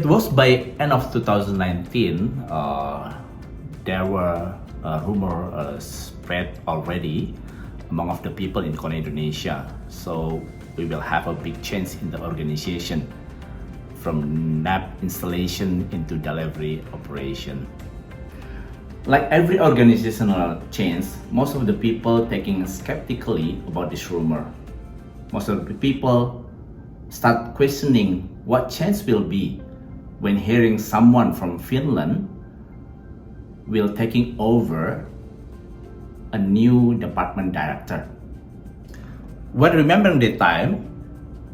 was by end of 2019, there were rumor spread already among of the people in KONE Indonesia. So we will have a big change in the organization from NAP installation into delivery operation. Like every organizational change, most of the people taking skeptically about this rumor. Most of the people start questioning what change will be when hearing someone from Finland will taking over a new department director. When remembering the time,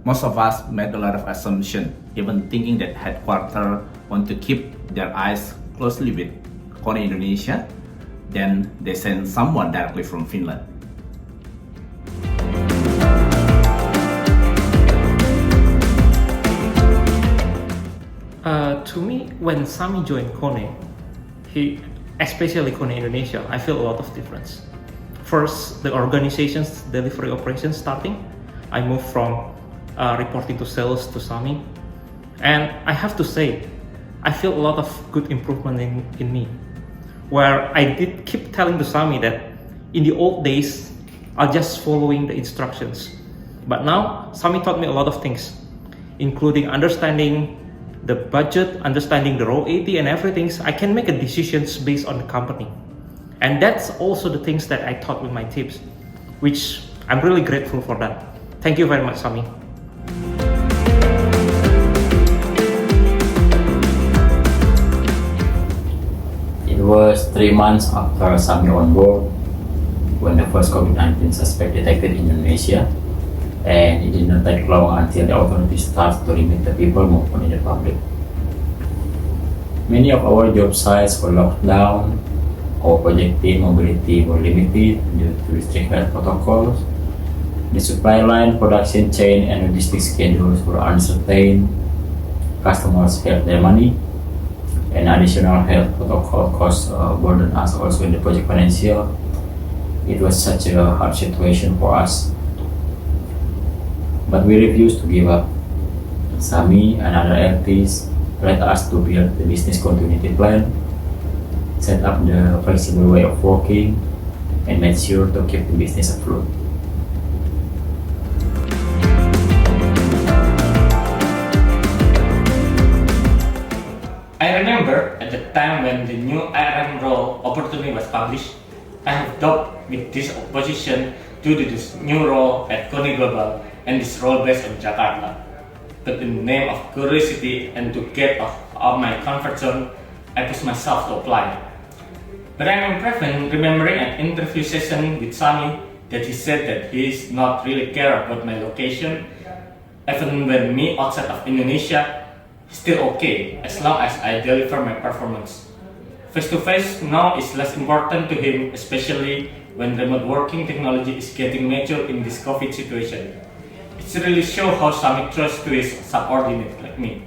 most of us made a lot of assumption, even thinking that headquarters want to keep their eyes closely with KONE Indonesia, then they send someone directly from Finland. To me, when Sami joined KONE, especially KONE Indonesia, I feel a lot of difference. First, the organization's delivery operation starting. I moved from reporting to sales to Sami, and I have to say, I feel a lot of good improvement in me. Where I did keep telling to Sami that in the old days, I'll just following the instructions. But now, Sami taught me a lot of things, including understanding the budget, understanding the raw AT and everything. So I can make a decisions based on the company. And that's also the things that I taught with my tips, which I'm really grateful for that. Thank you very much, Sami. It was 3 months after Sami on board when the first COVID-19 suspect detected in Indonesia, and it did not take long until the authorities started to limit the people movement in the public. Many of our job sites were locked down. Our project team mobility were limited due to strict health protocols. The supply line, production chain, and logistics schedules were uncertain. Customers had their money, and additional health protocol costs burdened us also in the project financial. It was such a hard situation for us, but we refused to give up. Sami and other LPs led us to build the business continuity plan, set up the flexible way of working, and made sure to keep the business afloat. I remember at the time when the new RM role opportunity was published, I have doubt with this position due to this new role at KONE Global and this role based on Jakarta. But in the name of curiosity and to get out of my comfort zone, I pushed myself to apply. But I'm impressed when remembering an interview session with Sami that he said that he is not really care about my location, even when me outside of Indonesia, still okay as long as I deliver my performance. Face to face now is less important to him, especially when remote working technology is getting mature in this COVID situation. It really shows how Sami trusts to his subordinate like me.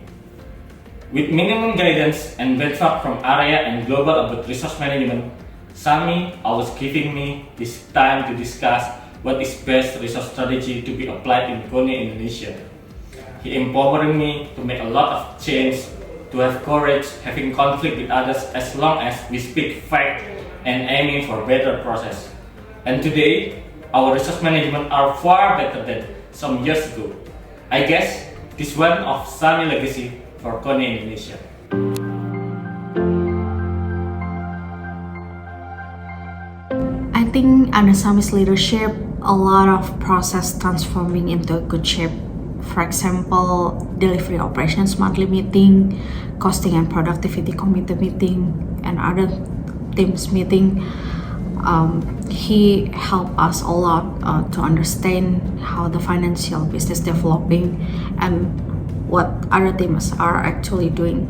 With minimum guidance and benchmark from area and global about resource management, Sami always giving me this time to discuss what is best resource strategy to be applied in KONE Indonesia. He empowering me to make a lot of change, to have courage, having conflict with others as long as we speak fact and aiming for better process. And today, our resource management are far better than some years ago. I guess this one of Sami legacy for KONE Indonesia. I think under Sami's leadership, a lot of process transforming into a good shape. For example, delivery operations monthly meeting, costing and productivity committee meeting, and other teams meeting. He helped us a lot to understand how the financial business developing and what other teams are actually doing.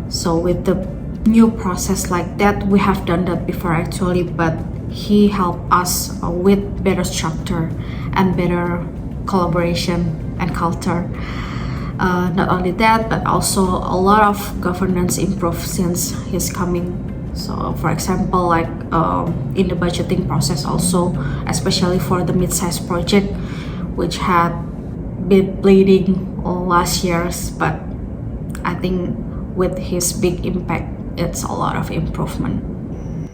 So with the new process like that, we have done that before actually, but he helped us with better structure and better collaboration and culture. Not only that, but also a lot of governance improved since he's coming. So for example, like in the budgeting process also, especially for the mid-sized project, which had been bleeding all last years, but I think with his big impact, it's a lot of improvement.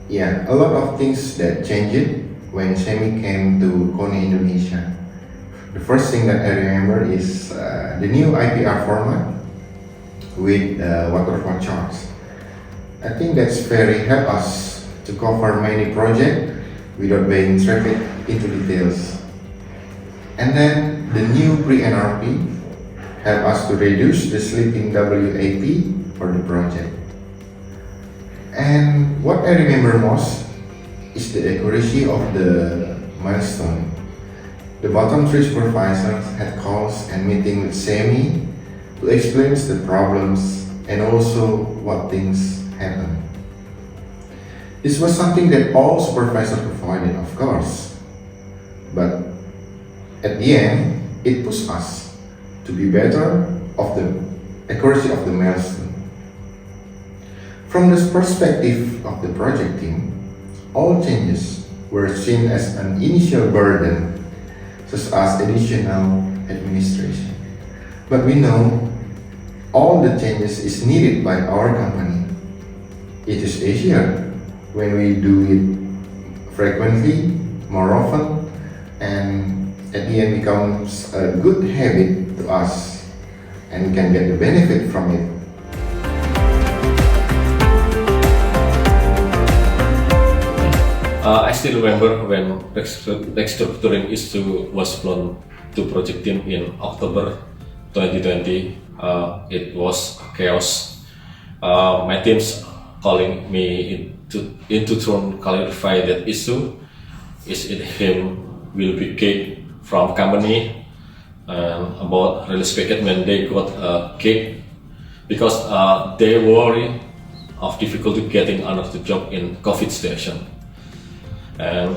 Yeah, a lot of things that changed when Sami came to KONE Indonesia. The first thing that I remember is the new IPR format with waterfall charts. I think that's very help us to cover many projects without being traffic into details. And then the new pre-NRP help us to reduce the sleeping WAP for the project. And what I remember most is the accuracy of the milestone. The bottom three supervisors had calls and meetings with Sami to explain the problems and also what things happen. This was something that all supervisors provided, of course, but at the end, it pushed us to be better of the accuracy of the milestone. From this perspective of the project team, all changes were seen as an initial burden, such as additional administration. But we know all the changes is needed by our company. It is easier when we do it frequently, more often, and at the end becomes a good habit to us, and we can get the benefit from it. I still remember when restructuring issue was flown to project team in October 2020. It was chaos. My team's calling me into to clarify that issue. Is it him will be kicked from company, about release packet when they got kicked because they worry of difficulty getting another job in COVID station. And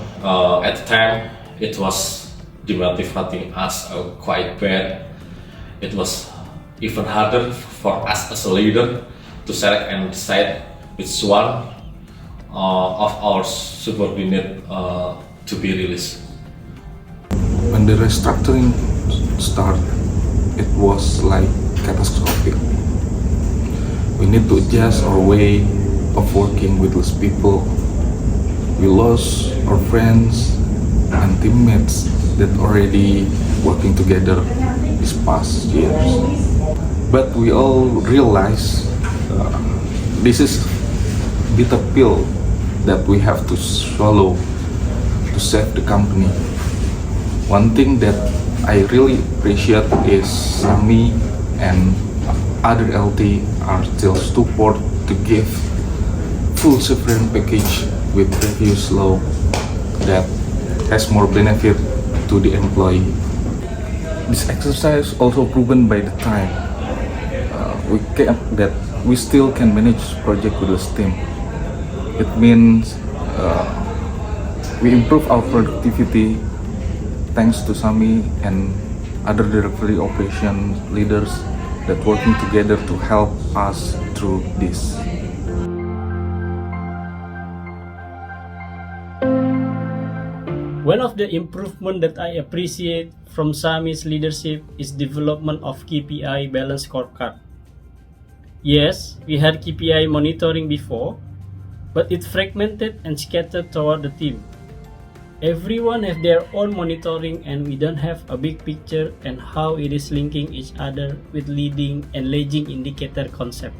at the time, it was demotivating us quite bad. It was even harder for us as a leader to select and decide which one of our subordinate to be released. When the restructuring started, it was like catastrophic. We need to adjust our way of working with those people. We lost our friends and teammates that already working together these past years. But we all realize this is bitter pill that we have to swallow to save the company. One thing that I really appreciate is Sami and other LT are still support to give full severance package with previous law that has more benefit to the employee. This exercise also proven by the time that we still can manage project with this team. It means we improve our productivity thanks to Sami and other directory operation leaders that working together to help us through this. One of the improvement that I appreciate from Sami's leadership is development of KPI balance scorecard. Yes, we had KPI monitoring before, but it fragmented and scattered toward the team. Everyone have their own monitoring and we don't have a big picture and how it is linking each other with leading and lagging indicator concept.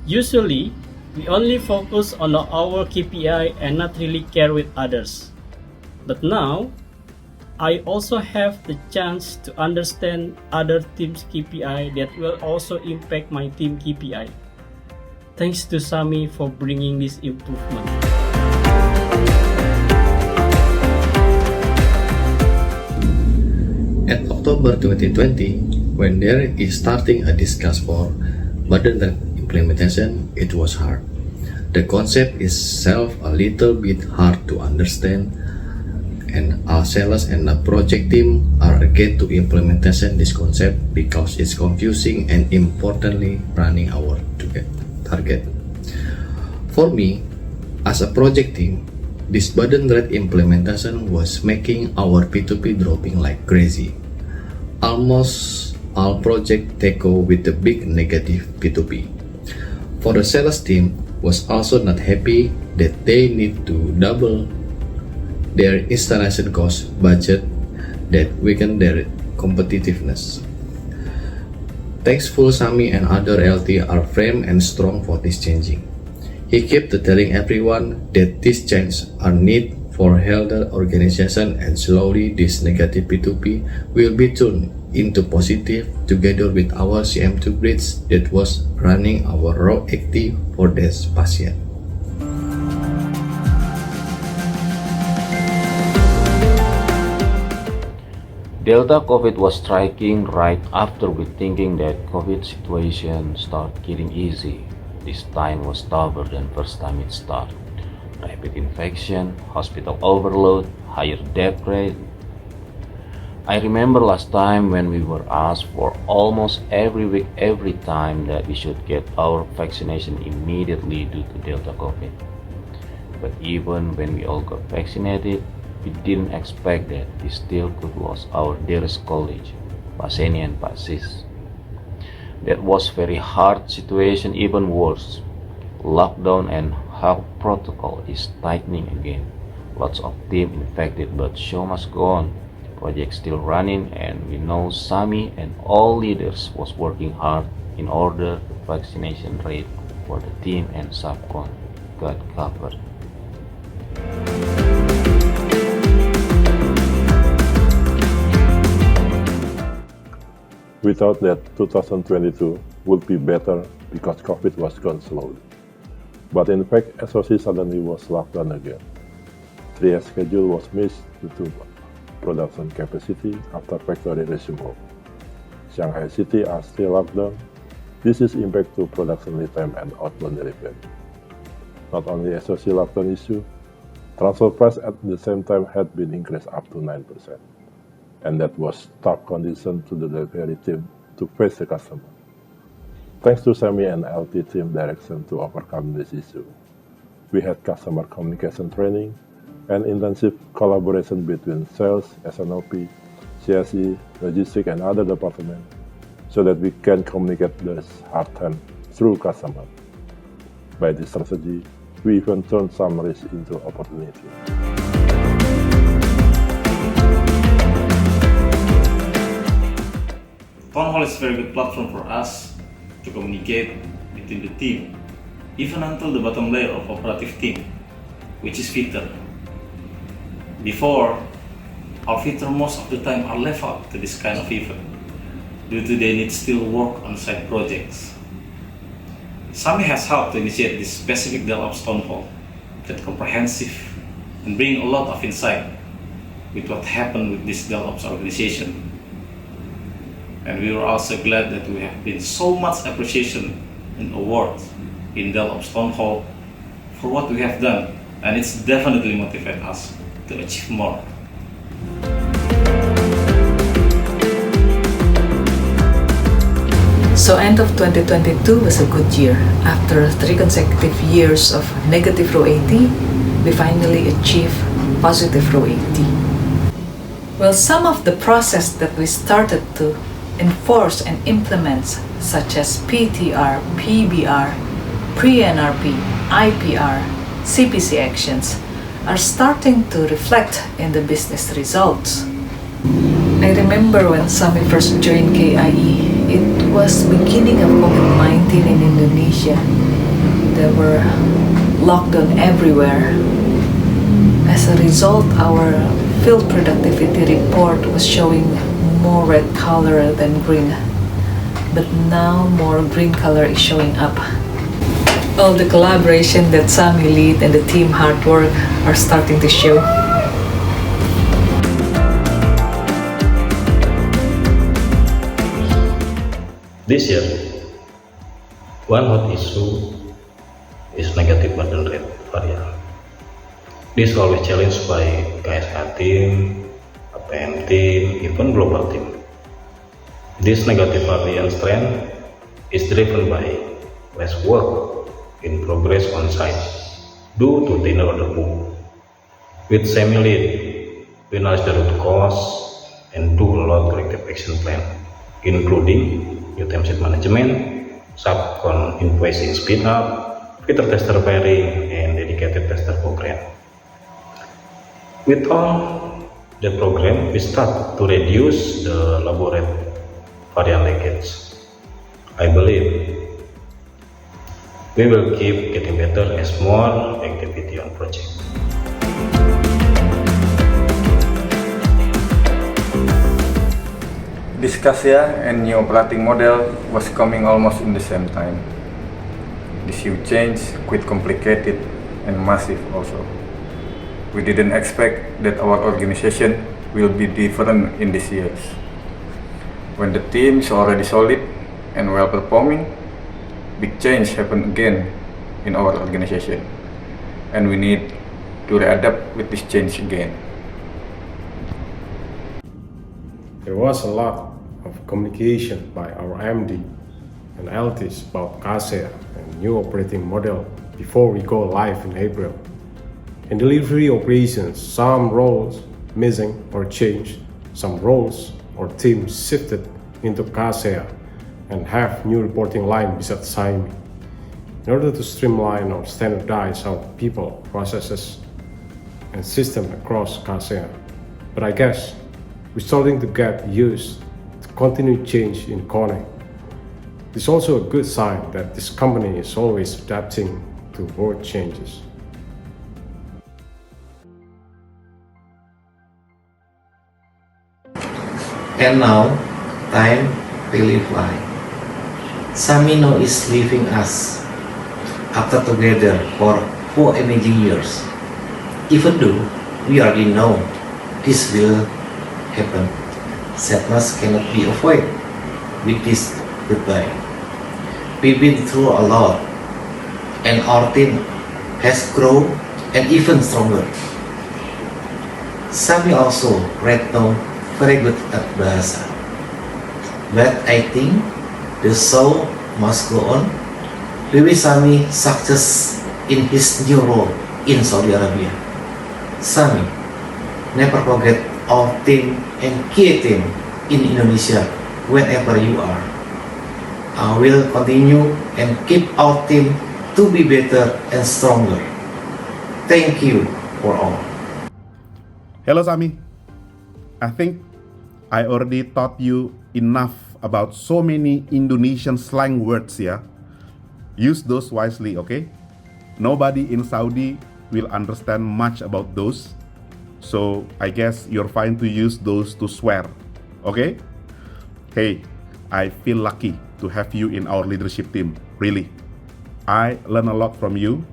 Usually, we only focus on our KPI and not really care with others. But now, I also have the chance to understand other teams' KPI that will also impact my team KPI. Thanks to Sami for bringing this improvement. At October 2020, when there is starting a discussion for burden implementation, it was hard. The concept itself a little bit hard to understand, and our sellers and the project team are again to implementation this concept because it's confusing and importantly running our target. For me, as a project team, this burden rate implementation was making our P2P dropping like crazy. Almost all project tackle with the big negative P2P. For the sales team was also not happy that they need to double their installation cost budget that weakened their competitiveness. Thankful Sami and other LT are firm and strong for this changing. He kept telling everyone that these changes are needed for healthier organization and slowly this negative P2P will be turned into positive together with our CM2 bridge that was running our raw active for this patient. Delta COVID was striking right after we thinking that COVID situation start getting easy. This time was tougher than first time it started. Rapid infection, hospital overload, higher death rate. I remember last time when we were asked for almost every week, every time that we should get our vaccination immediately due to Delta COVID. But even when we all got vaccinated, we didn't expect that we still could lose our dearest colleague, Pak Seni and Pak Sis. That was very hard situation, even worse. Lockdown and health protocol is tightening again. Lots of team infected, but show must go on. Project still running, and we know Sami and all leaders was working hard in order the vaccination rate for the team and subcon got covered. We thought that 2022 would be better because COVID was gone slowly. But in fact, SOC suddenly was locked down again. 3S schedule was missed due to production capacity after factory resume home. Shanghai City are still locked down. This is impact to production lead time and outbound delivery. Not only SOC lockdown issue, transfer price at the same time had been increased up to 9%. And that was tough condition to the delivery team to face the customer. Thanks to Sami and LT team direction to overcome this issue. We had customer communication training and intensive collaboration between sales, SNOP, CSE, logistics and other departments so that we can communicate this hard time through customer. By this strategy, we even turned some risk into opportunity. Town hall is a very good platform for us to communicate between the team, even until the bottom layer of operative team, which is fitter. Before, our fitter most of the time are left out to this kind of event due to they need still work on side projects. Sami has helped to initiate this specific DevOps town hall that comprehensive and bring a lot of insight with what happened with this DevOps organization. And we were also glad that we have been so much appreciation and awards in DevOps Town Hall for what we have done, and it's definitely motivated us to achieve more. So end of 2022 was a good year. After 3 consecutive years of negative ROAT, we finally achieved positive ROAT. Well, some of the process that we started to enforce and implement, such as PTR, PBR, pre-NRP, IPR, CPC actions, are starting to reflect in the business results. I remember when Sami first joined KIE, it was beginning of COVID-19 in Indonesia. There were lockdown everywhere. As a result, our field productivity report was showing more red color than green, but now more green color is showing up. All the collaboration that Sami lead and the team hard work are starting to show. This year, one hot issue is negative bundle rate variant. This is always challenged by KSH team, APM team, even global team. This negative variance trend is driven by less work in progress on site due to thinner order book. With Sami lead, we analyze the root cause and do a lot corrective action plan including utensil management, subcon invoicing speed up, fitter tester pairing, and dedicated tester program. With all the program, we start to reduce the elaborate variant leakage. I believe we will keep getting better as more activity on project. This CASEA and new operating model was coming almost in the same time. This huge change, quite complicated and massive also. We didn't expect that our organization will be different in these years. When the team is already solid and well performing, big change happened again in our organization, and we need to readapt with this change again. There was a lot of communication by our MD and LTs about KASEA and new operating model before we go live in April. In delivery operations, some roles missing or changed, some roles or teams shifted into KASEA and have new reporting line beside Sami. In order to streamline or standardize our people, processes, and system across KASEA. But I guess we're starting to get used to continued change in KONE. It's also a good sign that this company is always adapting to world changes. And now, time really fly. Sami now is leaving us after together for 4 amazing years. Even though we already know this will happen, sadness cannot be avoided with this goodbye. We've been through a lot, and our team has grown and even stronger. Sami also right now very good at bahasa, but I think the show must go on. We wish Sami success in his new role in Saudi Arabia. Sami, never forget our team and key team in Indonesia whenever you are. I will continue and keep our team to be better and stronger. Thank you for all. Hello Sami. I think I already taught you enough about so many Indonesian slang words, yeah? Use those wisely, okay? Nobody in Saudi will understand much about those. So I guess you're fine to use those to swear, okay? Hey, I feel lucky to have you in our leadership team, really. I learn a lot from you,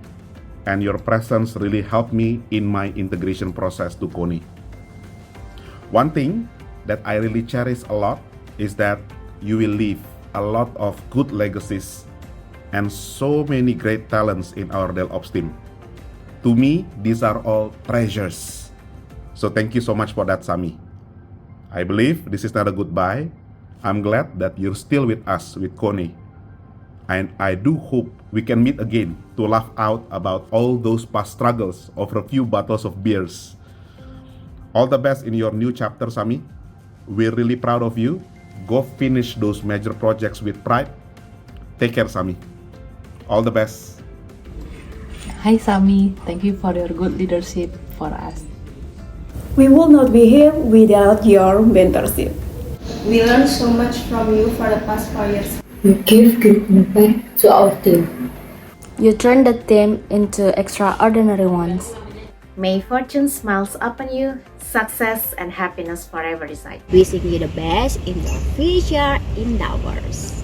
and your presence really helped me in my integration process to KONE. One thing that I really cherish a lot is that you will leave a lot of good legacies and so many great talents in our DevOps team. To me, these are all treasures. So thank you so much for that, Sami. I believe this is not a goodbye. I'm glad that you're still with us with KONE. And I do hope we can meet again to laugh out about all those past struggles over a few bottles of beers. All the best in your new chapter, Sami. We're really proud of you. Go finish those major projects with pride. Take care, Sami. All the best. Hi, Sami. Thank you for your good leadership for us. We would not be here without your mentorship. We learned so much from you for the past 4 years. You give great impact to our team. You turned the team into extraordinary ones. May fortune smiles upon you, success and happiness forever reside. Wishing you the best in your future endeavors.